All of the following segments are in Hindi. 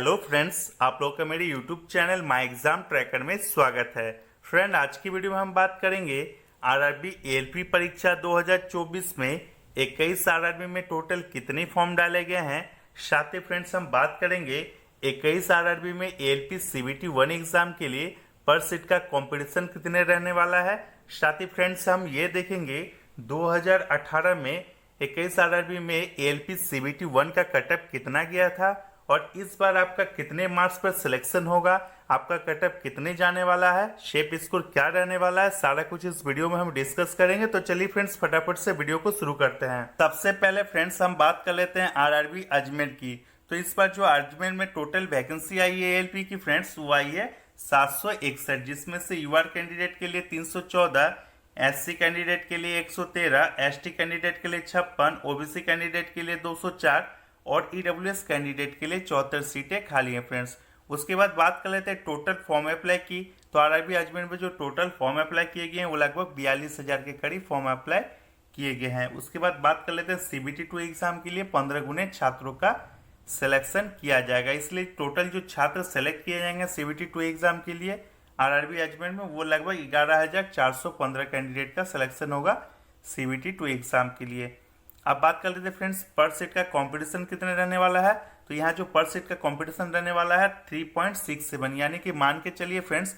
हेलो फ्रेंड्स, आप लोग का मेरे YouTube channel my exam tracker में स्वागत है। फ्रेंड, आज की वीडियो में हम बात करेंगे आरआरबी एएलपी परीक्षा 2024 में 21 आरआरबी में टोटल कितने फॉर्म डाले गए हैं। साथ ही फ्रेंड्स हम बात करेंगे 21 आरआरबी में एएलपी सीबीटी 1 एग्जाम के लिए पर सीट का कंपटीशन कितने रहने वाला है। साथ ही फ्रेंड्स हम ये देखेंगे 2018 में 21 आरआरबी में एएलपी सीबीटी 1 का कटअप कितना गया था और इस बार आपका कितने मार्क्स पर सिलेक्शन होगा, आपका कटअप कितने जाने वाला है, शेप स्कोर क्या रहने वाला है, सारा कुछ इस वीडियो में हम डिस्कस करेंगे। तो चलिए फ्रेंड्स फटाफट से वीडियो को शुरू करते हैं। सबसे पहले फ्रेंड्स हम बात कर लेते हैं आरआरबी अजमेर की। तो इस बार जो अजमेर में टोटल वैकेंसी आई है एएलपी की फ्रेंड्स वो आई है 761, जिसमें से यूआर कैंडिडेट के लिए 314, एससी कैंडिडेट के लिए 113, एसटी कैंडिडेट के लिए 56, ओबीसी कैंडिडेट के लिए 204 और ईडब्ल्यूएस कैंडिडेट के लिए 74 सीटें खाली हैं फ्रेंड्स। उसके बाद बात कर लेते हैं टोटल फॉर्म अप्लाई की। तो आरआरबी अजमेर में जो टोटल फॉर्म अप्लाई किए गए हैं वो लगभग 42,000 के करीब फॉर्म अप्लाई किए गए हैं। उसके बाद बात कर लेते हैं सीबीटी 2 एग्जाम के लिए 15 गुने छात्रों का सिलेक्शन किया जाएगा। इसलिए टोटल जो छात्र सेलेक्ट किए जाएंगे सीबीटी 2 एग्जाम के लिए आरआरबी अजमेर में वो लगभग 11,415 कैंडिडेट का सिलेक्शन होगा सीबीटी 2 एग्जाम के लिए। अब बात कर लेते हैं फ्रेंड्स पर सीट का कंपटीशन कितने रहने वाला है। तो यहाँ जो पर सीट का कंपटीशन रहने वाला है 3.67, यानी कि मान के चलिए फ्रेंड्स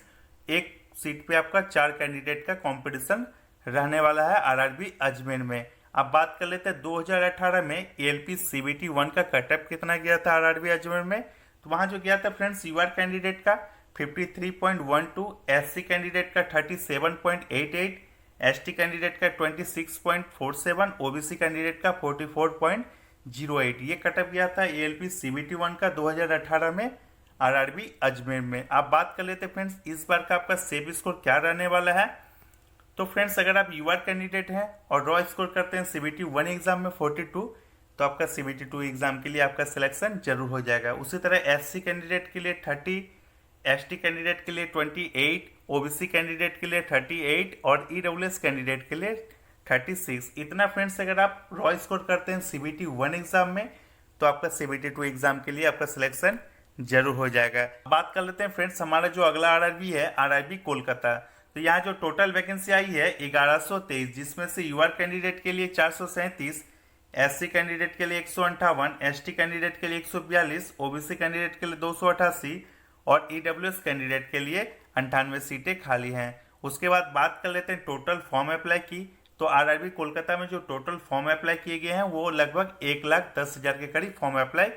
एक सीट पे आपका 4 कैंडिडेट का कंपटीशन रहने वाला है आरआरबी अजमेर में। अब बात कर लेते हैं 2018 में एएलपी सीबीटी 1 का कटअप कितना गया था आरआरबी अजमेर में। तो वहाँ जो गया था फ्रेंड्स यूआर कैंडिडेट का 53.12, एससी कैंडिडेट का 37.88, एसटी कैंडिडेट का 26.47, ओबीसी कैंडिडेट का 44.08। ये कटअप गया था एएलपी सीबीटी 1 का 2018 में आरआरबी अजमेर में। आप बात कर लेते हैं फ्रेंड्स इस बार का आपका सेब स्कोर क्या रहने वाला है। तो फ्रेंड्स अगर आप यूआर कैंडिडेट हैं और रॉ स्कोर करते हैं सीबीटी 1 एग्जाम में 42, तो आपका सीबीटी 2 एग्जाम के लिए आपका सिलेक्शन जरूर हो जाएगा। उसी तरह एससी कैंडिडेट के लिए 30, एसटी कैंडिडेट के लिए 28, ओबीसी कैंडिडेट के लिए 38 और ईडब्ल्यूएस कैंडिडेट के लिए 36। इतना फ्रेंड्स अगर आप रॉ स्कोर करते हैं सीबीटी 1 एग्जाम में तो आपका सीबीटी 2 एग्जाम के लिए आपका सिलेक्शन जरूर हो जाएगा। बात कर लेते हैं फ्रेंड्स हमारा जो अगला आरआरबी है आरआरबी कोलकाता। तो यहाँ जो टोटल वैकेंसी आई है 1123, जिसमें से यूआर कैंडिडेट के लिए 437, एससी कैंडिडेट के लिए 158, एसटी कैंडिडेट के लिए 142, ओबीसी कैंडिडेट के लिए 288 और ईडब्ल्यूएस कैंडिडेट के लिए 98 सीटें खाली हैं। उसके बाद बात कर लेते हैं टोटल फॉर्म अप्लाई की। तो आरआरबी कोलकाता में जो टोटल फॉर्म अप्लाई किए गए हैं वो लगभग 1,10,000 के करीब फॉर्म अप्लाई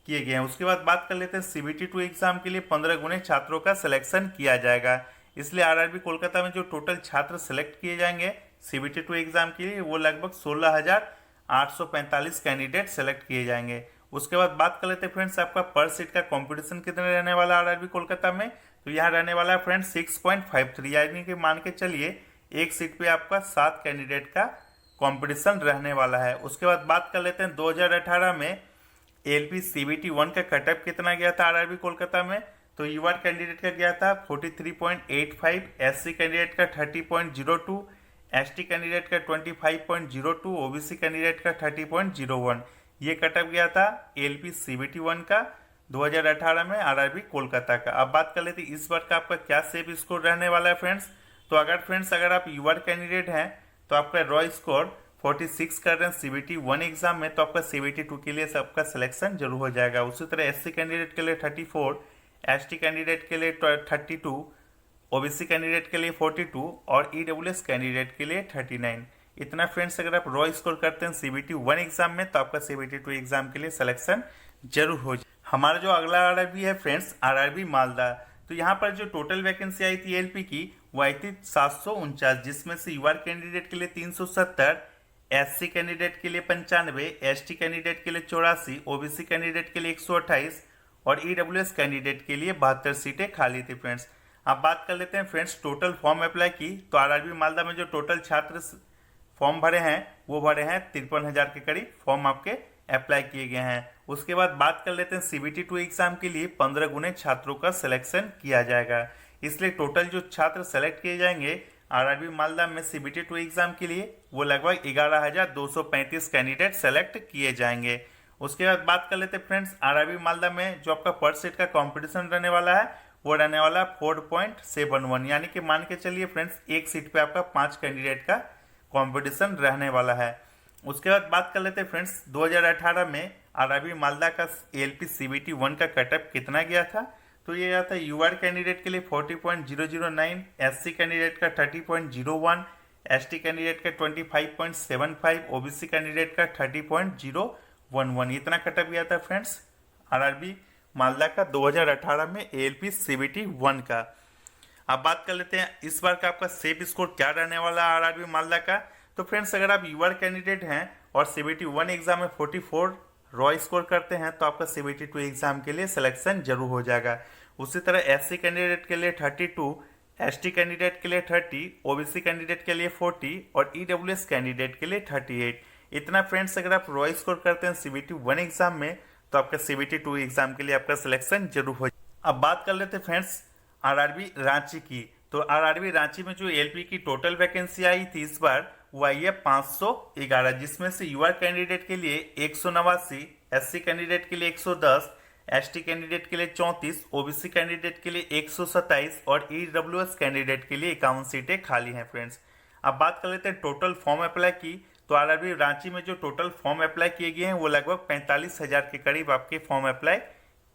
किए गए हैं। उसके बाद बात कर लेते हैं सीबीटी 2 एग्जाम के लिए 15 गुने छात्रों का सिलेक्शन किया जाएगा। इसलिए आरआरबी कोलकाता में जो टोटल छात्र सेलेक्ट किए जाएंगे सीबीटी 2 एग्जाम के लिए वो लगभग 16,845 कैंडिडेट सेलेक्ट किए जाएंगे। उसके बाद बात कर लेते हैं फ्रेंड्स आपका पर सीट का कंपटीशन कितने रहने वाला है आरआरबी कोलकाता में। तो यहाँ रहने वाला है फ्रेंड्स 6.53, यानी कि मान के चलिए एक सीट पे आपका 7 कैंडिडेट का कंपटीशन रहने वाला है। उसके बाद बात कर लेते हैं 2018 में एएलपी सीबीटी 1 का कटअप कितना गया था आरआरबी कोलकाता में। तो यूआर कैंडिडेट का गया था 43.85, एससी कैंडिडेट का 30.02, एसटी कैंडिडेट का 25.02, ओबीसी कैंडिडेट का 30.01। ये कटअप गया था एएलपी सीबीटी 1 का 2018 में आरआरबी कोलकाता का। अब बात कर लेते हैं इस बार का आपका क्या सेब स्कोर रहने वाला है फ्रेंड्स। तो अगर आप यूआर कैंडिडेट हैं तो आपका रॉ स्कोर 46 कर रहे हैं सीबीटी 1 एग्जाम में, तो आपका सीबीटी 2 के लिए सबका सिलेक्शन जरूर हो जाएगा। उसी तरह एससी कैंडिडेट के लिए 34, एसटी कैंडिडेट के लिए 32, ओबीसी कैंडिडेट के लिए 42 और ईडब्ल्यूएस कैंडिडेट के लिए 39। इतना फ्रेंड्स अगर आप रॉ स्कोर करते हैं सीबीटी 1 एग्जाम में तो आपका सीबीटी 2 एग्जाम के लिए सिलेक्शन जरूर हो जाए। हमारा जो अगला आरआरबी है फ्रेंड्स आरआरबी मालदा। तो यहाँ पर जो टोटल वैकेंसी आई थी एएलपी की वो आई थी 749, जिसमें से यूआर कैंडिडेट के लिए 370, एससी कैंडिडेट के लिए 95, एसटी कैंडिडेट के लिए 84, ओबीसी कैंडिडेट के लिए 128 और ईडब्ल्यूएस कैंडिडेट के लिए 72 सीटें खाली थी फ्रेंड्स। अब बात कर लेते हैं फ्रेंड्स टोटल फॉर्म अप्लाई की। तो आरआरबी मालदा में जो टोटल छात्र फॉर्म भरे हैं वो भरे हैं 53,000 के करीब फॉर्म आपके अप्लाई किए गए हैं। उसके बाद बात कर लेते हैं सीबीटी 2 एग्जाम के लिए 15 गुने छात्रों का सिलेक्शन किया जाएगा। इसलिए टोटल जो छात्र सेलेक्ट किए जाएंगे आरआरबी मालदा में सीबीटी 2 एग्जाम के लिए वो लगभग 11,235 कैंडिडेट सेलेक्ट किए जाएंगे। उसके बाद बात कर लेते हैं फ्रेंड्स आरआरबी मालदा में जो आपका पर सीट का कंपटीशन रहने वाला है वो रहने वाला है 4.71, यानी कि मान के चलिए फ्रेंड्स एक सीट पे आपका 5 कैंडिडेट का कंपटीशन रहने वाला है। उसके बाद बात कर लेते हैं फ्रेंड्स 2018 में आरआरबी मालदा का एएलपी सीबीटी 1 का कटअप कितना गया था। तो ये गया था यूआर कैंडिडेट के लिए 40.009, एससी कैंडिडेट का 30.01, एसटी कैंडिडेट का 25.75, ओबीसी कैंडिडेट का 30.011। इतना कटअप गया था फ्रेंड्स आरआरबी मालदा का 2018 में एएलपी सीबीटी 1 का। अब बात कर लेते हैं इस बार का आपका सेफ स्कोर क्या रहने वाला है आरआरबी मालदा का। तो फ्रेंड्स अगर आप यूआर कैंडिडेट हैं और सीबीटी 1 एग्जाम में 44 रॉ स्कोर करते हैं तो आपका सीबीटी 2 एग्जाम के लिए सिलेक्शन जरूर हो जाएगा। उसी तरह एससी कैंडिडेट के लिए 32, एसटी कैंडिडेट के लिए 30, ओबीसी कैंडिडेट के लिए 40 और ईडब्ल्यूएस कैंडिडेट के लिए 38। इतना फ्रेंड्स अगर आप रॉ स्कोर करते हैं सीबीटी 1 एग्जाम में तो आपका सीबीटी 2 एग्जाम के लिए आपका सिलेक्शन जरूर हो जाएगा। अब बात कर लेते हैं फ्रेंड्स आरआरबी रांची की। तो आरआरबी रांची में जो एलपी की टोटल वैकेंसी आई थी इस बार वो आई है 511, जिसमें से यूआर कैंडिडेट के लिए 189, एससी कैंडिडेट के लिए 110, एसटी कैंडिडेट के लिए 34, ओबीसी कैंडिडेट के लिए 127 और ईडब्ल्यूएस कैंडिडेट के लिए 51 सीटें खाली हैं फ्रेंड्स। अब बात कर लेते हैं टोटल फॉर्म अप्लाई की। तो आरआरबी रांची में जो टोटल फॉर्म अप्लाई किए गए हैं वो लगभग 45,000 के करीब आपके फॉर्म अप्लाई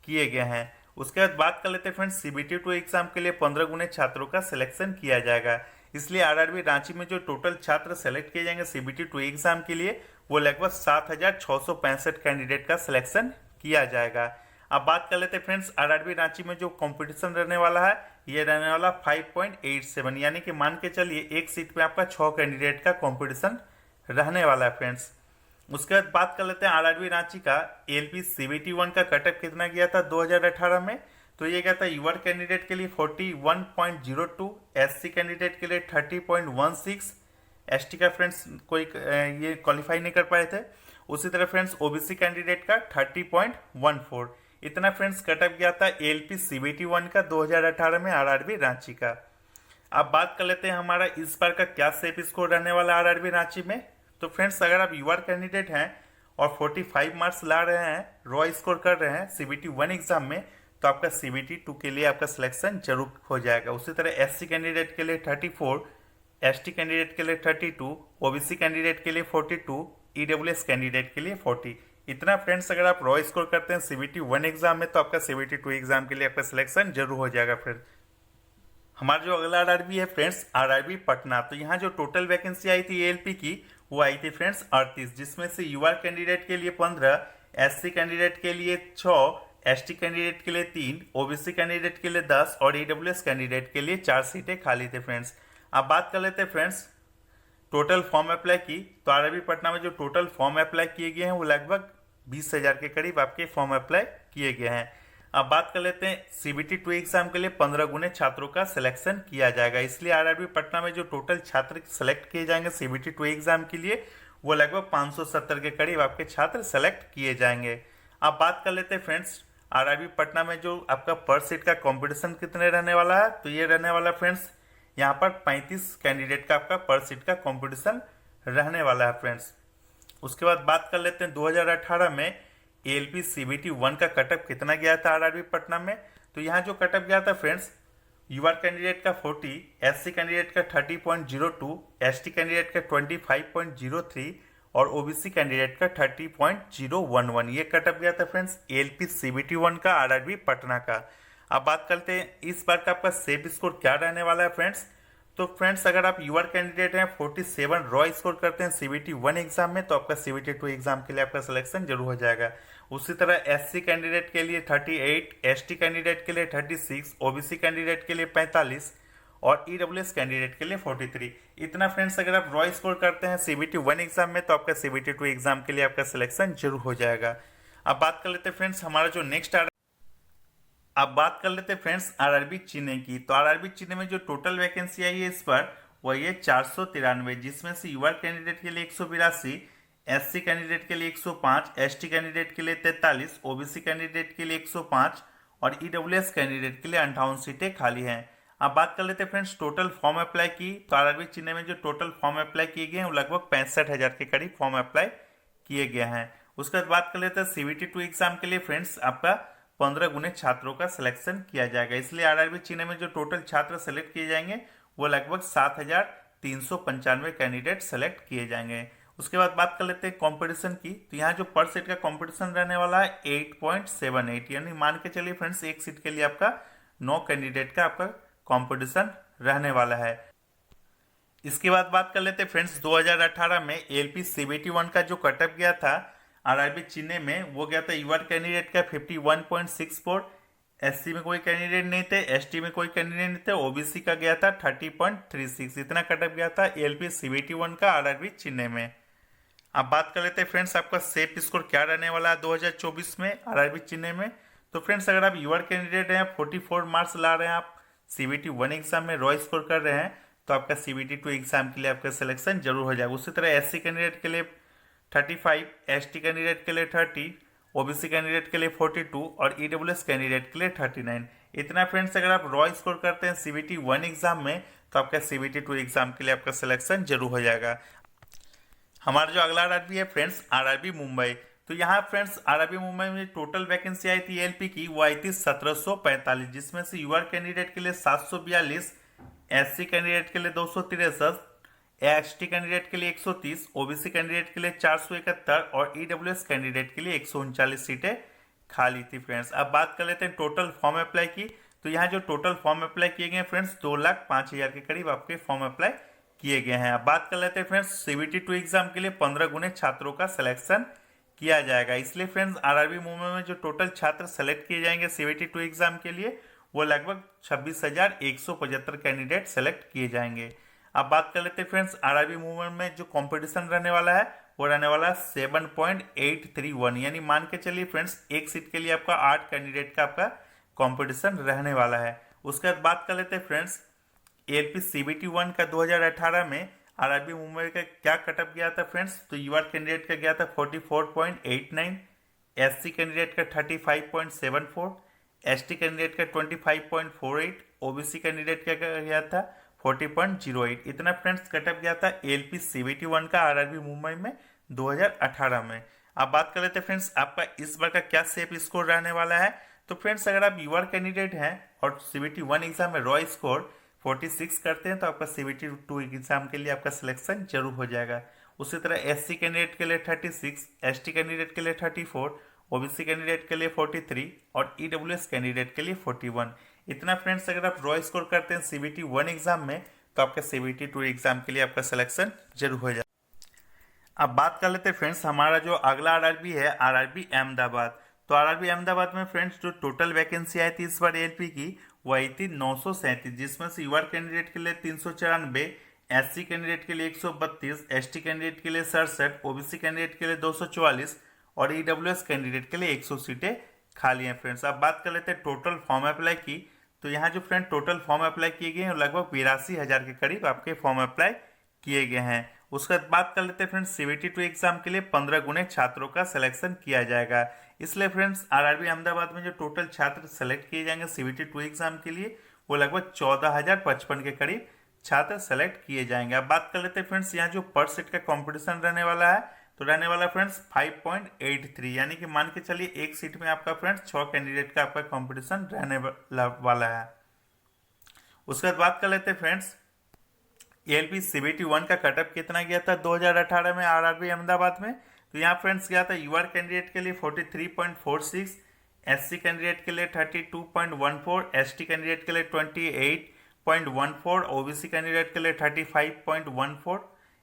किए गए हैं। उसके बाद बात कर लेते हैं फ्रेंड्स सीबीटी 2 एग्जाम के लिए 15 गुने छात्रों का सिलेक्शन किया जाएगा। इसलिए आरआरबी रांची में जो टोटल छात्र सेलेक्ट किए जाएंगे सीबीटी 2 एग्जाम के लिए वो लगभग 7,665 कैंडिडेट का सिलेक्शन किया जाएगा। अब बात कर लेते हैं फ्रेंड्स आरआरबी रांची में जो कंपटीशन रहने वाला है ये रहने वाला 5.87, यानी कि मान के चलिए एक सीट पे आपका 6 कैंडिडेट का कंपटीशन रहने वाला है फ्रेंड्स। उसके बाद बात कर लेते हैं आरआरबी रांची का एएलपी सीबीटी 1 का कटअप कितना गया था 2018 में। तो ये गया था यूआर कैंडिडेट के लिए 41.02, एससी कैंडिडेट के लिए 30.16, एसटी का फ्रेंड्स कोई ये क्वालिफाई नहीं कर पाए थे। उसी तरह फ्रेंड्स ओबीसी कैंडिडेट का 30.14। इतना फ्रेंड्स कटअप गया था एएलपी सीबीटी 1 का 2018 में आरआरबी रांची का। अब बात कर लेते हैं हमारा इस बार का क्या सेफ स्कोर रहने वाला आरआरबी रांची में। तो फ्रेंड्स अगर आप यूआर कैंडिडेट हैं और 45 मार्क्स ला रहे हैं, रॉ स्कोर कर रहे हैं सीबीटी 1 एग्जाम में तो आपका सीबीटी 2 के लिए आपका सिलेक्शन जरूर हो जाएगा। उसी तरह एससी कैंडिडेट के लिए 34, एसटी कैंडिडेट के लिए 32, ओबीसी कैंडिडेट के लिए 42, ईडब्ल्यूएस कैंडिडेट के लिए 40। इतना फ्रेंड्स अगर आप रॉ स्कोर करते हैं सीबीटी 1 एग्जाम में तो आपका सीबीटी 2 एग्जाम के लिए आपका सिलेक्शन जरूर हो जाएगा। फिर हमारा जो अगला आरआरबी है फ्रेंड्स आरआरबी पटना। तो यहाँ जो टोटल वैकेंसी आई थी एएलपी की वो आई थी फ्रेंड्स 38, जिसमें से यूआर कैंडिडेट के लिए 15, एससी कैंडिडेट के लिए 6, एसटी कैंडिडेट के लिए 3, ओबीसी कैंडिडेट के लिए 10 और ईडब्ल्यूएस कैंडिडेट के लिए 4 सीटें खाली थे फ्रेंड्स। अब बात कर लेते हैं फ्रेंड्स टोटल फॉर्म अप्लाई की। तो आरआरबी पटना में जो टोटल फॉर्म अप्लाई किए गए हैं वो लगभग 20,000 के करीब आपके फॉर्म अप्लाई किए गए हैं। अब बात कर लेते हैं सीबीटी 2 एग्जाम के लिए 15 गुने छात्रों का सिलेक्शन किया जाएगा। इसलिए आरआरबी पटना में जो टोटल छात्र सेलेक्ट किए जाएंगे सीबीटी 2 एग्जाम के लिए वो लगभग 570 के करीब आपके छात्र सेलेक्ट किए जाएंगे। अब बात कर लेते हैं फ्रेंड्स आरआरबी पटना में जो आपका पर सीट का कंपटीशन कितने रहने वाला है। तो ये रहने वाला फ्रेंड्स यहाँ पर 35 कैंडिडेट का आपका पर सीट का कंपटीशन रहने वाला है फ्रेंड्स। उसके बाद बात कर लेते हैं 2018 में एएलपी सीबीटी 1 का कटअप कितना गया था आरआरबी पटना में। तो यहाँ जो कटअप गया था फ्रेंड्स यूआर कैंडिडेट का 40, एससी कैंडिडेट का 30.02, एसटी कैंडिडेट का 25.03 और ओबीसी कैंडिडेट का 30.011। ये कटअप गया था फ्रेंड्स एएलपी सीबीटी 1 का आरआरबी पटना का। अब बात करते हैं इस बार का आपका सेफ स्कोर क्या रहने वाला है फ्रेंड्स। तो फ्रेंड्स अगर आप यूआर कैंडिडेट हैं 47 रॉ स्कोर करते हैं सीबीटी 1 एग्जाम में तो आपका सीबीटी 2 एग्जाम के लिए आपका सिलेक्शन जरूर हो जाएगा। उसी तरह एससी कैंडिडेट के लिए 38, एसटी कैंडिडेट के लिए 36, ओबीसी कैंडिडेट के लिए 45 और ईडब्ल्यूएस कैंडिडेट के लिए 43। इतना फ्रेंड्स अगर आप रॉ स्कोर करते हैं सीबीटी 1 एग्जाम में तो आपका सीबीटी 2 एग्जाम के लिए आपका सिलेक्शन जरूर हो जाएगा। अब बात कर लेते हैं फ्रेंड्स हमारा जो नेक्स्ट अब बात कर लेते हैं फ्रेंड्स आरआरबी चेन्नई की। तो आरआरबी चेन्नई में जो टोटल वैकेंसी आई है इस पर वही है 493, जिसमें से यूआर कैंडिडेट के लिए 182, एससी कैंडिडेट के लिए 105, एसटी कैंडिडेट के लिए 43, ओबीसी कैंडिडेट के लिए 105 और ईडब्ल्यूएस कैंडिडेट के लिए 58 सीटें खाली हैं। अब बात कर लेते हैं फ्रेंड्स टोटल फॉर्म अप्लाई की। तो आरआरबी चेन्नई में जो टोटल फॉर्म अप्लाई किए गए हैं वो लगभग 65,000 के करीब फॉर्म अप्लाई किए गए हैं। उसके बाद बात कर लेते हैं सीबीटी 2 एग्जाम के लिए फ्रेंड्स आपका 15 गुने छात्रों का सिलेक्शन किया जाएगा। इसलिए आरआरबी चेन्नई में जो टोटल छात्र सेलेक्ट किए जाएंगे वो लगभग 7,395 कैंडिडेट सेलेक्ट किए जाएंगे। उसके बाद बात कर लेते हैं कंपटीशन की। तो यहाँ जो पर सीट का कंपटीशन रहने वाला है 8.78, यानी मान के चलिए फ्रेंड्स एक सीट के लिए आपका 9 कैंडिडेट का आपका कंपटीशन रहने वाला है। इसके बाद बात कर लेते हैं फ्रेंड्स 2018 में एलपी सीबीटी 1 का जो कटअप गया था आरआरबी चेन्नई में, वो गया था यूआर कैंडिडेट का 51.64, एससी में कोई कैंडिडेट नहीं थे, एसटी में कोई कैंडिडेट नहीं थे, ओबीसी का गया था 30.36। इतना कटअप गया था एलपी सीबीटी 1 का आरआरबी चेन्नई में। अब बात कर लेते हैं फ्रेंड्स आपका सेफ स्कोर क्या रहने वाला है 2024 में आरआरबी चेन्नई में। तो फ्रेंड्स अगर आप यूआर कैंडिडेट हैं, 44 मार्क्स ला रहे हैं, आप सीबीटी 1 एग्जाम में रॉ स्कोर कर रहे हैं, तो आपका सीबीटी 2 एग्जाम के लिए आपका सिलेक्शन जरूर हो जाएगा। उसी तरह एससी कैंडिडेट के लिए 35, एसटी कैंडिडेट के लिए 30, ओबीसी कैंडिडेट के लिए 42 और ईडब्ल्यूएस कैंडिडेट के लिए 39। इतना फ्रेंड्स अगर आप रॉ स्कोर करते हैं सीबीटी 1 एग्जाम में, तो आपका सीबीटी 2 एग्जाम के लिए आपका सिलेक्शन जरूर हो जाएगा। हमारा जो अगला आरआरबी है फ्रेंड्स आरआरबी मुंबई। तो यहाँ फ्रेंड्स आरआरबी मुंबई में टोटल वैकेंसी आई थी एलपी की, वो आई थी 1745, जिसमें से यूआर कैंडिडेट के लिए 742, एससी कैंडिडेट के लिए 263, एसटी कैंडिडेट के लिए 130, ओबीसी कैंडिडेट के लिए 471 और ईडब्ल्यूएस कैंडिडेट के लिए 139 सीटें खाली थी फ्रेंड्स। अब बात कर लेते हैं टोटल फॉर्म अप्लाई की। तो यहाँ जो टोटल फॉर्म अप्लाई किए गए फ्रेंड्स 2,05,000 के करीब आपके फॉर्म अप्लाई किए गए हैं। अब बात कर लेते हैं फ्रेंड्स सीबीटी 2 एग्जाम के लिए 15 गुने छात्रों का सिलेक्शन किया जाएगा। इसलिए फ्रेंड्स आरआरबी मुंबई में जो टोटल छात्र सेलेक्ट किए जाएंगे सीबीटी 2 एग्जाम के लिए वो लगभग 26,175 कैंडिडेट सेलेक्ट किए जाएंगे। अब बात कर लेते हैं फ्रेंड्स आरआरबी मुंबई में जो कंपटीशन रहने वाला है वो रहने वाला है 7.831, यानी मान के चलिए फ्रेंड्स एक सीट के लिए आपका 8 कैंडिडेट का आपका कंपटीशन रहने वाला है। उसके बाद बात कर लेते हैं फ्रेंड्स एलपी सीबीटी 1 का 2018 में आरआरबी मुंबई का क्या कटअप गया था फ्रेंड्स। तो यूआर कैंडिडेट का गया था 44.89, एससी कैंडिडेट का 35.74, एसटी कैंडिडेट का 25.48, ओबीसी कैंडिडेट का गया था 40.08। इतना फ्रेंड्स कटअप गया था एलपी सीबीटी 1 का आरआरबी मुंबई में 2018 में। अब बात कर लेते हैं फ्रेंड्स आपका इस बार का क्या सेफ स्कोर रहने वाला है। तो फ्रेंड्स अगर आप यूआर कैंडिडेट हैं और सीबीटी 1 एग्जाम में रॉ स्कोर 46 करते हैं तो आपका सीबीटी 2 एग्जाम के लिए आपका सिलेक्शन जरूर हो जाएगा। उसी तरह एससी कैंडिडेट के लिए 36, एसटी कैंडिडेट के लिए 34, ओबीसी कैंडिडेट के लिए 43 और ईडब्ल्यूएस कैंडिडेट के लिए 41। इतना फ्रेंड्स अगर आप रॉ स्कोर करते हैं सीबीटी 1 एग्जाम में तो आपका सीबीटी 2 एग्जाम के लिए आपका सिलेक्शन जरूर हो जाएगा। अब बात कर लेते हैं फ्रेंड्स हमारा जो अगला आरआरबी है आरआरबी अहमदाबाद। तो आरआरबी अहमदाबाद में फ्रेंड्स जो टोटल वैकेंसी आई थी इस बार एलपी की वो आई थी 937, जिसमें से यूआर कैंडिडेट के लिए 394, एससी कैंडिडेट के लिए 132, एसटी कैंडिडेट के लिए 67, ओबीसी कैंडिडेट के लिए 244 और ईडब्ल्यूएस कैंडिडेट के लिए 100 सीटें खाली हैं फ्रेंड्स। अब बात कर लेते हैं टोटल फॉर्म अप्लाई की। तो यहाँ जो फ्रेंड टोटल फॉर्म अप्लाई किए गए हैं लगभग 82,000 के करीब आपके फॉर्म अप्लाई किए गए हैं। उसके बाद बात कर लेते हैं फ्रेंड्स सीबीटी 2 एग्जाम के लिए 15 गुने छात्रों का सिलेक्शन किया जाएगा। इसलिए फ्रेंड्स आरआरबी अहमदाबाद में जो टोटल छात्र सेलेक्ट किए जाएंगे सीबीटी 2 एग्जाम के लिए वो लगभग 14,055 के करीब छात्र सेलेक्ट किए जाएंगे। अब बात कर लेते हैं फ्रेंड्स यहाँ जो पर सीट का कॉम्पिटिशन रहने वाला है तो रहने वाला फ्रेंड्स 5.83, यानी कि मान के चलिए एक सीट में आपका फ्रेंड्स 6 कैंडिडेट का आपका कंपटीशन रहने वाला है। उसके बाद बात कर लेते हैं फ्रेंड्स एलपी सीबीटी 1 का कटअप कितना गया था 2018 में आरआरबी अहमदाबाद में। तो यहाँ फ्रेंड्स गया था यूआर कैंडिडेट के लिए 43.46, एससी कैंडिडेट के लिए 32.14, एसटी कैंडिडेट के लिए 28.14, ओबीसी कैंडिडेट के लिए 35.14।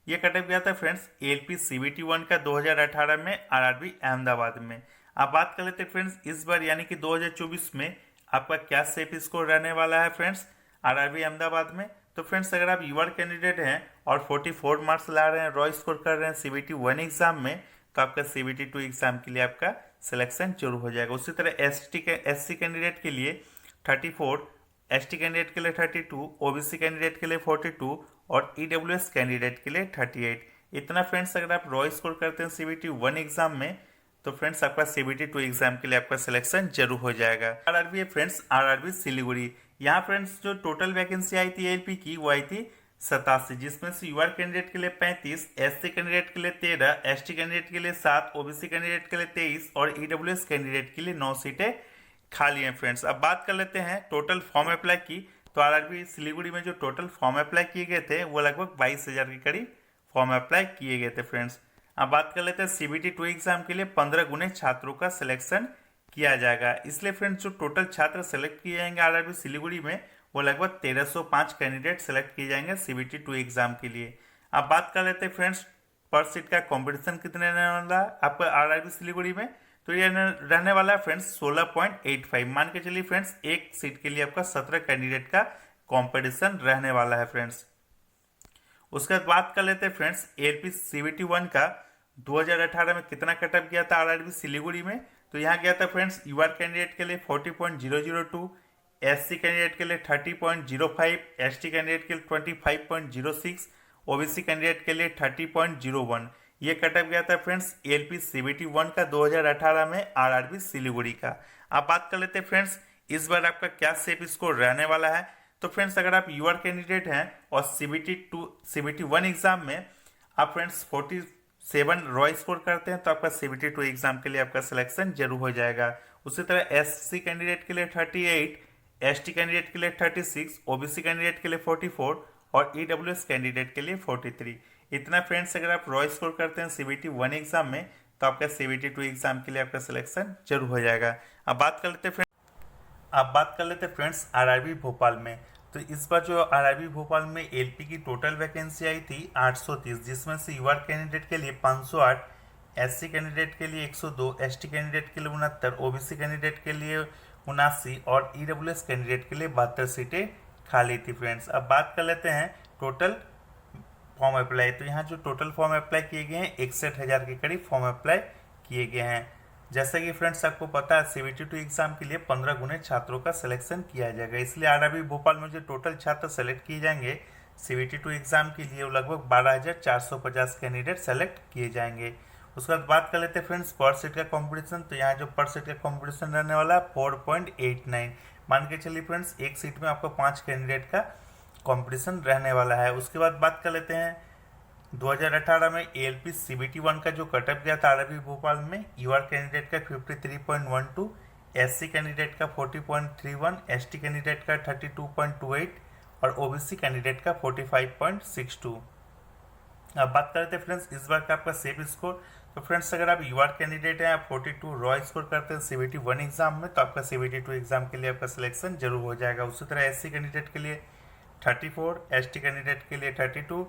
ये कटअप गया था फ्रेंड्स एलपी सीबीटी 1 का 2018 में आरआरबी अहमदाबाद में। अब बात कर लेते हैं फ्रेंड्स इस बार यानी कि 2024 में आपका क्या सेफ स्कोर रहने वाला है फ्रेंड्स आरआरबी अहमदाबाद में। तो फ्रेंड्स अगर आप यूआर कैंडिडेट हैं और 44 मार्क्स ला रहे हैं रॉ स्कोर कर रहे हैं सीबीटी 1 एग्जाम में तो आपका सीबीटी 2 एग्जाम के लिए आपका सिलेक्शन जरूर हो जाएगा। उसी तरह एससी कैंडिडेट के लिए 34, एसटी कैंडिडेट के लिए 32, ओबीसी कैंडिडेट के लिए 42 और ईडब्ल्यूएस कैंडिडेट के लिए 38। इतना फ्रेंड्स अगर आप रॉ स्कोर करते हैं सीबीटी 1 एग्जाम में तो फ्रेंड्स आपका सीबीटी 2 एग्जाम के लिए आपका सिलेक्शन जरूर हो जाएगा। आरआरबी है फ्रेंड्स आरआरबी सिलीगुड़ी। यहाँ फ्रेंड्स जो टोटल वैकेंसी आई थी एलपी की वो आई थी 87, जिसमें से यूआर कैंडिडेट के लिए 35, एससी कैंडिडेट के लिए 13, एसटी कैंडिडेट के लिए 7, ओबीसी कैंडिडेट के लिए 23 और ईडब्ल्यूएस कैंडिडेट के लिए 9 सीटें खाली हैं फ्रेंड्स। अब बात कर लेते हैं टोटल फॉर्म अप्लाई की। तो आरआरबी सिलीगुड़ी में जो टोटल फॉर्म अप्लाई किए गए थे वो लगभग 22,000 के करीब फॉर्म अप्लाई किए गए थे फ्रेंड्स। अब बात कर लेते हैं सीबीटी 2 एग्जाम के लिए 15 गुने छात्रों का सिलेक्शन किया जाएगा। इसलिए फ्रेंड्स जो टोटल छात्र सेलेक्ट किए जाएंगे आरआरबी सिलीगुड़ी में वो लगभग 1305 कैंडिडेट सेलेक्ट किए जाएंगे सीबीटी 2 एग्जाम के लिए। अब बात कर लेते हैं फ्रेंड्स पर सीट का कंपटीशन कितने रहने वाला है आपका आरआरबी सिलीगुड़ी में। तो ये रहने वाला है फ्रेंड्स 16.85। मान के चलिए फ्रेंड्स एक सीट के लिए आपका 17 कैंडिडेट का कंपटीशन रहने वाला है फ्रेंड्स। उसके बाद बात कर लेते हैं फ्रेंड्स एलपी सीबीटी 1 का 2018 में कितना कटअप गया था आरआरबी सिलीगुड़ी में। तो यहाँ गया था फ्रेंड्स यूआर कैंडिडेट के लिए 40.002, एससी कैंडिडेट के लिए 30.05, एसटी कैंडिडेट के लिए 25.06, ओबीसी कैंडिडेट के लिए 30.01। ये कटअप गया था फ्रेंड्स एलपी सीबीटी 1 का 2018 में आरआरबी सिलीगुड़ी का। अब बात कर लेते हैं फ्रेंड्स इस बार आपका क्या सेफ स्कोर रहने वाला है। तो फ्रेंड्स अगर आप यूआर कैंडिडेट हैं और सीबीटी 1 एग्जाम में आप फ्रेंड्स 47 रॉ स्कोर करते हैं तो आपका सीबीटी 2 एग्जाम के लिए आपका सिलेक्शन जरूर हो जाएगा। उसी तरह एससी कैंडिडेट के लिए 38, एसटी कैंडिडेट के लिए 36, ओबीसी कैंडिडेट के लिए 44 और ईडब्ल्यूएस कैंडिडेट के लिए 43। इतना फ्रेंड्स अगर आप रॉ स्कोर करते हैं सीबीटी 1 एग्जाम में तो आपका सीबीटी 2 एग्जाम के लिए आपका सिलेक्शन जरूर हो जाएगा। अब बात कर लेते फ्रेंड्स आरआरबी भोपाल में। तो इस बार जो आरआरबी भोपाल में एलपी की टोटल वैकेंसी आई थी 830, जिसमें से यूआर कैंडिडेट के लिए 508, एससी कैंडिडेट के लिए 102, एसटी कैंडिडेट के लिए 69, ओबीसी कैंडिडेट के लिए 79 और ईडब्ल्यूएस कैंडिडेट के लिए 72 सीटें खाली थी फ्रेंड्स। अब बात कर लेते हैं टोटल फॉर्म अप्लाई। तो यहाँ जो टोटल फॉर्म अप्लाई किए गए हैं 61,000 के करीब फॉर्म अप्लाई किए गए हैं। जैसा कि फ्रेंड्स आपको पता है सीबीटी 2 एग्जाम के लिए 15 गुने छात्रों का सिलेक्शन किया जाएगा। इसलिए आरआरबी भोपाल में जो टोटल छात्र सेलेक्ट किए जाएंगे सीबीटी 2 एग्जाम के लिए लगभग 12,450 कैंडिडेट सेलेक्ट किए जाएंगे। उसके बाद बात कर लेते हैं फ्रेंड्स पर सीट का कंपटीशन। तो यहाँ जो पर सीट का कंपटीशन रहने वाला है 4.89। मान के चलिए फ्रेंड्स एक सीट में आपको 5 कैंडिडेट का कंपटीशन रहने वाला है। उसके बाद बात कर लेते हैं 2018 में एलपी सीबीटी 1 का जो कटअप गया था आरआरबी भोपाल में यूआर कैंडिडेट का 53.12, एससी कैंडिडेट का 40.31, एसटी कैंडिडेट का 32.28 और ओबीसी कैंडिडेट का 45.62। अब बात करते हैं फ्रेंड्स इस बार का आपका सेफ स्कोर। तो फ्रेंड्स अगर आप यूआर कैंडिडेट हैं आप 42 रॉ स्कोर करते हैं सीबीटी 1 एग्जाम में तो आपका सीबीटी 2 एग्जाम के लिए आपका सिलेक्शन जरूर हो जाएगा। उसी तरह एससी कैंडिडेट के लिए 34, एसटी कैंडिडेट के लिए 32,